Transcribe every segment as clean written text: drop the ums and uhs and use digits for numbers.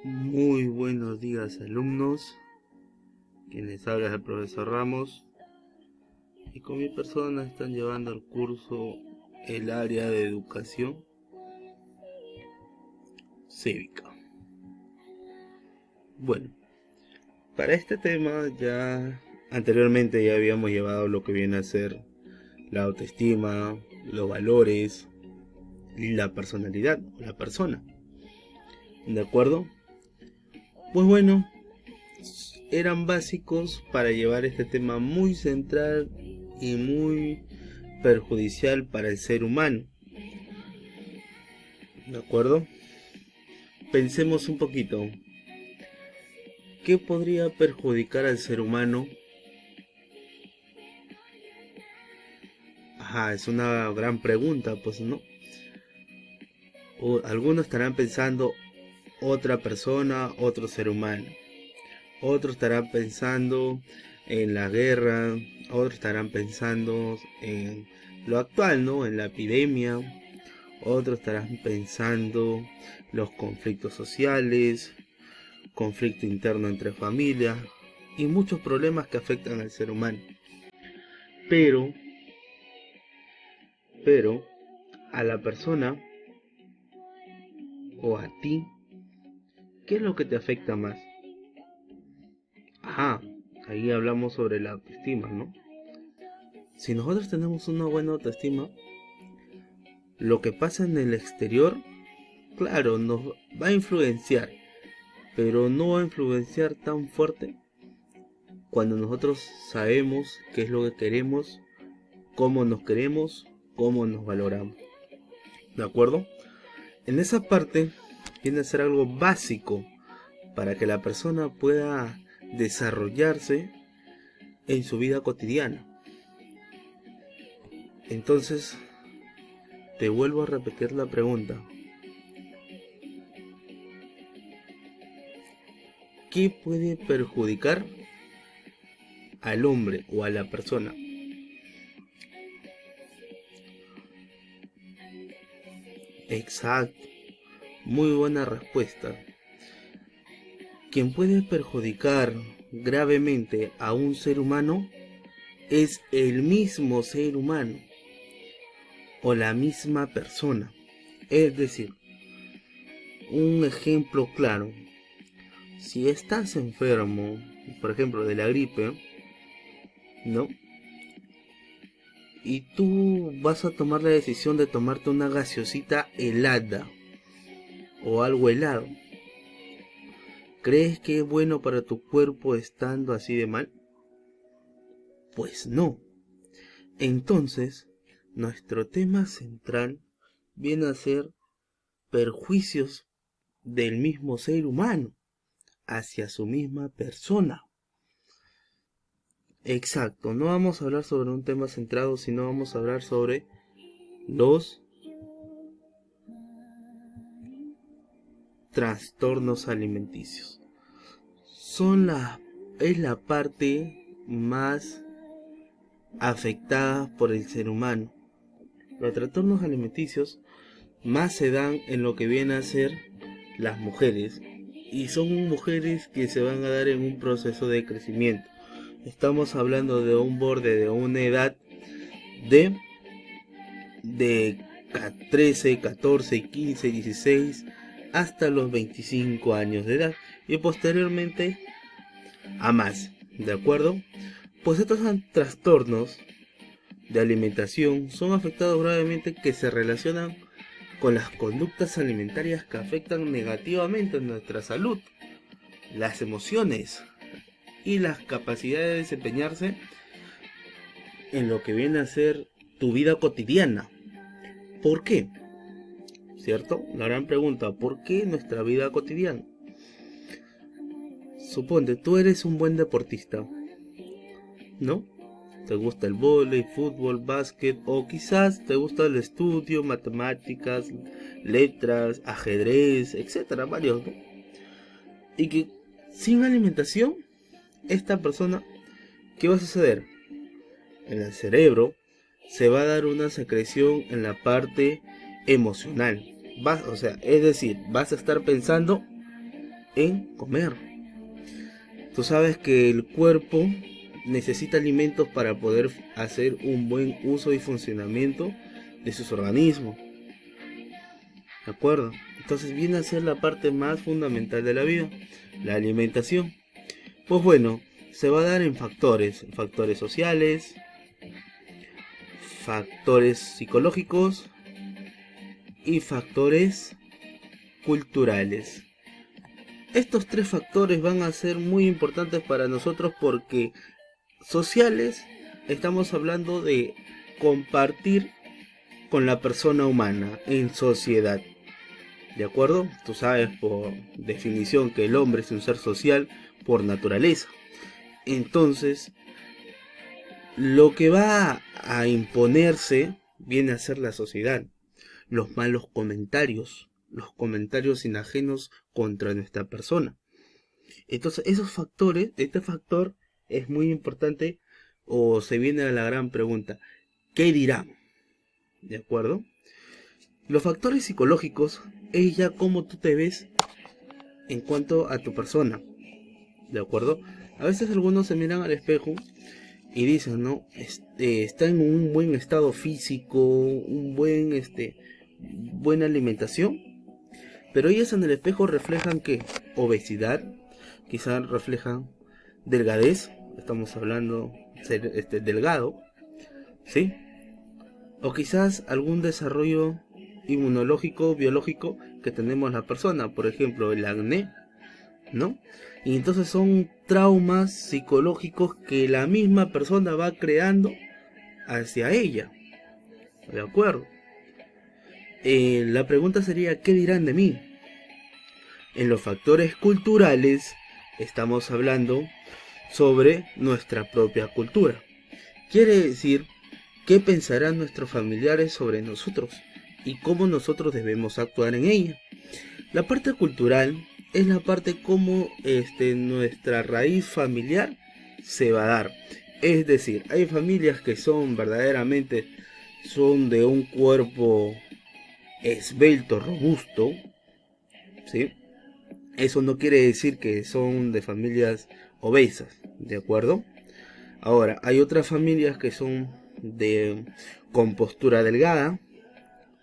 Muy buenos días, alumnos. Quienes habla es el profesor Ramos y con mi persona están llevando el curso el área de educación cívica. Bueno, para este tema ya anteriormente ya habíamos llevado lo que viene a ser la autoestima, los valores y la personalidad, la persona. ¿De acuerdo? Pues bueno, eran básicos para llevar este tema muy central y muy perjudicial para el ser humano. ¿De acuerdo? Pensemos un poquito. ¿Qué podría perjudicar al ser humano? Ajá, es una gran pregunta, pues no. Algunos estarán pensando otra persona, otro ser humano. Otros estarán pensando en la guerra, otros estarán pensando en lo actual, ¿no? En la epidemia. Otros estarán pensando los conflictos sociales, conflicto interno entre familias y muchos problemas que afectan al ser humano. Pero, a la persona o a ti, ¿qué es lo que te afecta más? Ajá, ahí hablamos sobre la autoestima, ¿no? Si nosotros tenemos una buena autoestima, lo que pasa en el exterior, claro, nos va a influenciar, pero no va a influenciar tan fuerte cuando nosotros sabemos qué es lo que queremos, queremos, cómo nos valoramos. ¿De acuerdo? En esa parte viene a ser algo básico para que la persona pueda desarrollarse en su vida cotidiana. Entonces, te vuelvo a repetir la pregunta. ¿Qué puede perjudicar al hombre o a la persona? Exacto, muy buena respuesta. Quien puede perjudicar gravemente a un ser humano es el mismo ser humano o la misma persona. Es decir, un ejemplo claro, si estás enfermo, por ejemplo de la gripe, ¿no? Y tú vas a tomar la decisión de tomarte una gaseosita helada o algo helado. ¿Crees que es bueno para tu cuerpo estando así de mal? Pues no. Entonces, nuestro tema central viene a ser perjuicios del mismo ser humano hacia su misma persona. Exacto, no vamos a hablar sobre un tema centrado, sino vamos a hablar sobre los trastornos alimenticios. Es la parte más afectada por el ser humano. Los trastornos alimenticios más se dan en lo que viene a ser las mujeres, y son mujeres que se van a dar en un proceso de crecimiento. Estamos hablando de un borde de una edad de 13, 14, 15, 16 hasta los 25 años de edad y posteriormente a más, ¿de acuerdo? Pues estos trastornos de alimentación son afectados gravemente que se relacionan con las conductas alimentarias que afectan negativamente nuestra salud, las emociones y las capacidades de desempeñarse en lo que viene a ser tu vida cotidiana. ¿Por qué? ¿Cierto? La gran pregunta, ¿por qué nuestra vida cotidiana? Suponte, tú eres un buen deportista, ¿no? Te gusta el vóley, fútbol, básquet, o quizás te gusta el estudio, matemáticas, letras, ajedrez, etcétera, varios, ¿no? Y que sin alimentación, esta persona, ¿qué va a suceder? En el cerebro se va a dar una secreción en la parte emocional. Es decir, vas a estar pensando en comer. Tú sabes que el cuerpo necesita alimentos para poder hacer un buen uso y funcionamiento de sus organismos. ¿De acuerdo? Entonces viene a ser la parte más fundamental de la vida, la alimentación. Pues bueno, se va a dar en factores sociales, factores psicológicos y factores culturales. Estos tres factores van a ser muy importantes para nosotros porque sociales, estamos hablando de compartir con la persona humana en sociedad. ¿De acuerdo? Tú sabes por definición que el hombre es un ser social por naturaleza. Entonces, lo que va a imponerse viene a ser la sociedad. Los malos comentarios, los comentarios inajenos contra nuestra persona. Entonces, esos factores, este factor es muy importante o se viene a la gran pregunta, ¿qué dirán? ¿De acuerdo? Los factores psicológicos es ya cómo tú te ves en cuanto a tu persona. ¿De acuerdo? A veces algunos se miran al espejo y dicen, ¿no? Está en un buen estado físico, buena alimentación, pero ellos en el espejo reflejan que obesidad, quizás reflejan delgadez, estamos hablando ser delgado, ¿sí? O quizás algún desarrollo inmunológico, biológico que tenemos la persona, por ejemplo el acné, ¿no? Y entonces son traumas psicológicos que la misma persona va creando hacia ella, ¿de acuerdo? La pregunta sería, ¿qué dirán de mí? En los factores culturales estamos hablando sobre nuestra propia cultura. Quiere decir, ¿qué pensarán nuestros familiares sobre nosotros? Y cómo nosotros debemos actuar en ella. La parte cultural es la parte como nuestra raíz familiar se va a dar. Es decir, hay familias que son verdaderamente de un cuerpo esbelto, robusto, ¿sí? Eso no quiere decir que son de familias obesas, ¿de acuerdo? Ahora, hay otras familias que son de compostura delgada,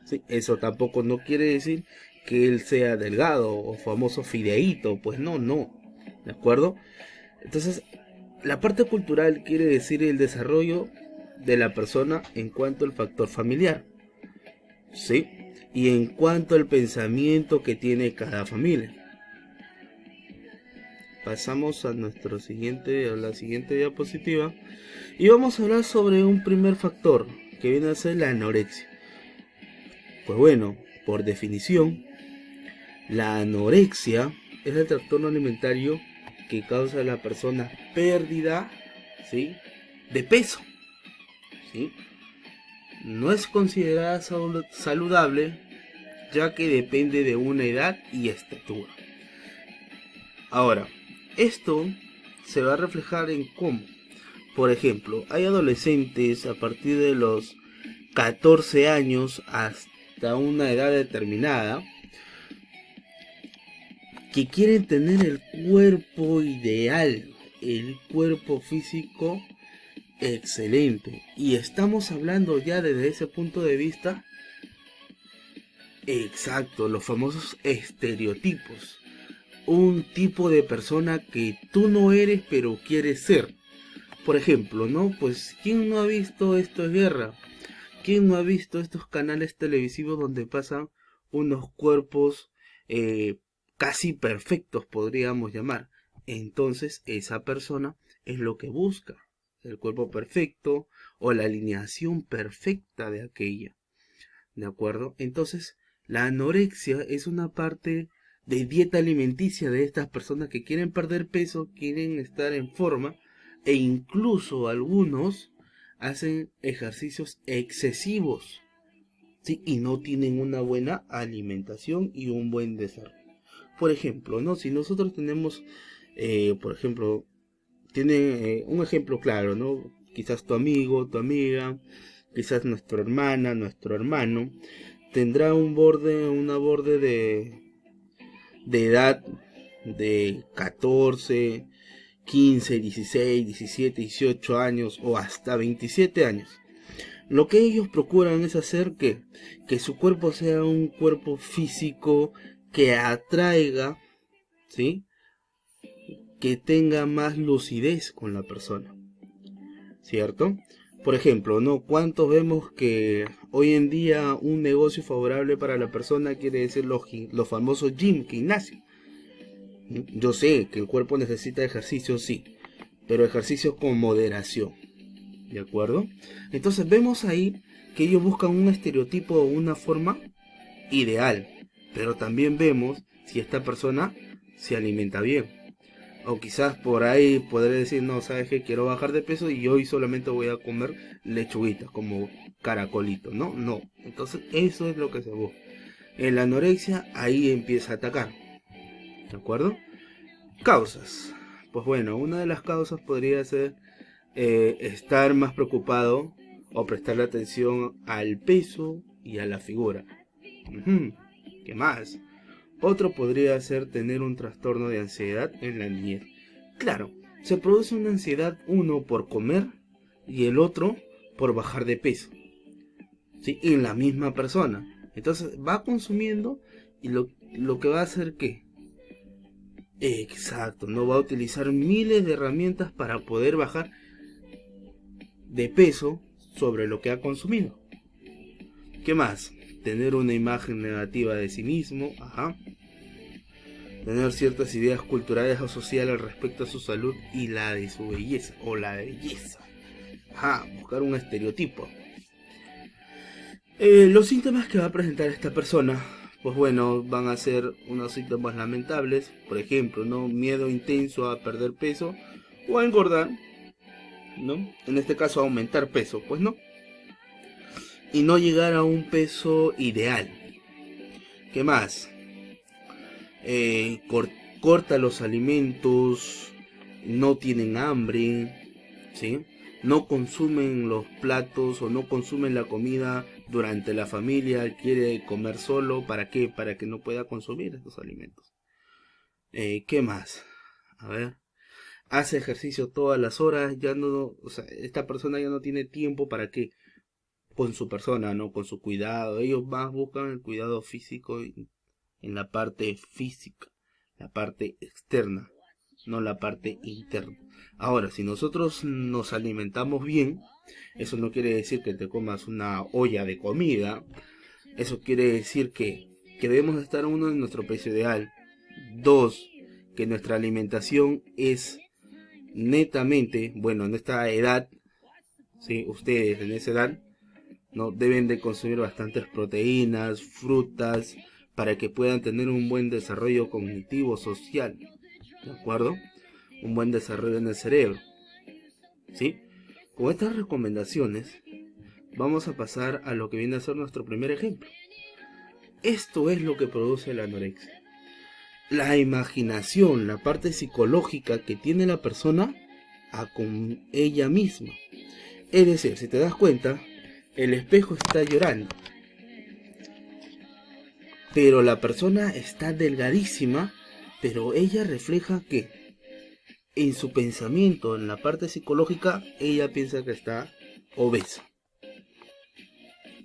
¿sí? Eso tampoco no quiere decir que él sea delgado o famoso fideíto, pues no, ¿de acuerdo? Entonces, la parte cultural quiere decir el desarrollo de la persona en cuanto al factor familiar, ¿sí? Y en cuanto al pensamiento que tiene cada familia. Pasamos a la siguiente diapositiva y vamos a hablar sobre un primer factor que viene a ser la anorexia. Pues bueno, por definición, la anorexia es el trastorno alimentario que causa a la persona pérdida, ¿sí?, de peso, ¿sí? No es considerada saludable, ya que depende de una edad y estatura. Ahora, esto se va a reflejar en cómo. Por ejemplo, hay adolescentes a partir de los 14 años hasta una edad determinada que quieren tener el cuerpo ideal, el cuerpo físico excelente. Y estamos hablando ya desde ese punto de vista exacto, los famosos estereotipos. Un tipo de persona que tú no eres pero quieres ser. Por ejemplo, ¿no? Pues ¿quién no ha visto Esto es Guerra? ¿Quién no ha visto estos canales televisivos donde pasan unos cuerpos casi perfectos, podríamos llamar? Entonces esa persona es lo que busca, el cuerpo perfecto o la alineación perfecta de aquella, ¿de acuerdo? Entonces la anorexia es una parte de dieta alimenticia de estas personas que quieren perder peso, quieren estar en forma, e incluso algunos hacen ejercicios excesivos, ¿sí? Y no tienen una buena alimentación y un buen desarrollo. Por ejemplo, ¿no? Si nosotros tenemos, por ejemplo, tiene un ejemplo claro, ¿no? Quizás tu amigo, tu amiga, quizás nuestra hermana, nuestro hermano, tendrá una borde de edad de 14, 15, 16, 17, 18 años o hasta 27 años. Lo que ellos procuran es hacer que su cuerpo sea un cuerpo físico que atraiga, ¿sí? Que tenga más lucidez con la persona, ¿cierto? Por ejemplo, ¿no? ¿Cuántos vemos que hoy en día un negocio favorable para la persona quiere decir los famosos gimnasio? Yo sé que el cuerpo necesita ejercicio, sí, pero ejercicio con moderación, ¿de acuerdo? Entonces vemos ahí que ellos buscan un estereotipo o una forma ideal, pero también vemos si esta persona se alimenta bien. O quizás por ahí podré decir, no, sabes que quiero bajar de peso y hoy solamente voy a comer lechuguitas como caracolito, ¿no? No. Entonces eso es lo que se busca. En la anorexia ahí empieza a atacar. ¿De acuerdo? Causas. Pues bueno, una de las causas podría ser estar más preocupado o prestarle atención al peso y a la figura. ¿Qué más? Otro podría ser tener un trastorno de ansiedad en la niñez. Claro, se produce una ansiedad uno por comer y el otro por bajar de peso, ¿sí? En la misma persona. Entonces va consumiendo y lo que va a hacer que, exacto, no va a utilizar miles de herramientas para poder bajar de peso sobre lo que ha consumido. ¿Qué más? Tener una imagen negativa de sí mismo, tener ciertas ideas culturales o sociales respecto a su salud y la de su belleza, o la de belleza. Buscar un estereotipo. Los síntomas que va a presentar esta persona, pues bueno, van a ser unos síntomas lamentables. Por ejemplo, ¿no? Miedo intenso a perder peso o a engordar, ¿no? En este caso, a aumentar peso, pues no. Y no llegar a un peso ideal. ¿Qué más? Corta los alimentos, no tienen hambre, ¿sí? No consumen los platos o no consumen la comida durante la familia, quiere comer solo, ¿para qué? Para que no pueda consumir estos alimentos. ¿Qué más? A ver, hace ejercicio todas las horas, ya no, o sea, esta persona ya no tiene tiempo para qué, con su persona, ¿no? Con su cuidado, ellos más buscan el cuidado físico en la parte física, la parte externa, no la parte interna. Ahora, si nosotros nos alimentamos bien, eso no quiere decir que te comas una olla de comida, eso quiere decir que debemos estar uno en nuestro peso ideal, dos, que nuestra alimentación es netamente, bueno, en esta edad, ¿sí? Ustedes en esa edad, ¿no? Deben de consumir bastantes proteínas, frutas, para que puedan tener un buen desarrollo cognitivo, social, ¿de acuerdo? Un buen desarrollo en el cerebro, ¿sí? Con estas recomendaciones, vamos a pasar a lo que viene a ser nuestro primer ejemplo. Esto es lo que produce la anorexia. La imaginación, la parte psicológica que tiene la persona con ella misma. Es decir, si te das cuenta, el espejo está llorando, pero la persona está delgadísima, pero ella refleja que en su pensamiento, en la parte psicológica, ella piensa que está obesa.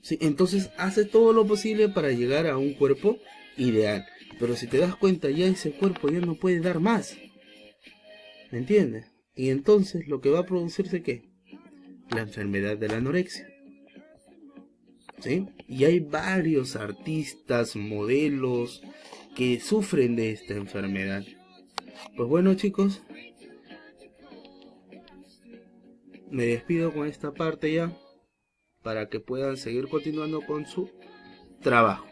¿Sí? Entonces hace todo lo posible para llegar a un cuerpo ideal. Pero si te das cuenta, ya ese cuerpo ya no puede dar más. ¿Me entiendes? Y entonces lo que va a producirse, ¿qué? La enfermedad de la anorexia. ¿Sí? Y hay varios artistas, modelos que sufren de esta enfermedad. Pues bueno, chicos, me despido con esta parte ya, para que puedan seguir continuando con su trabajo.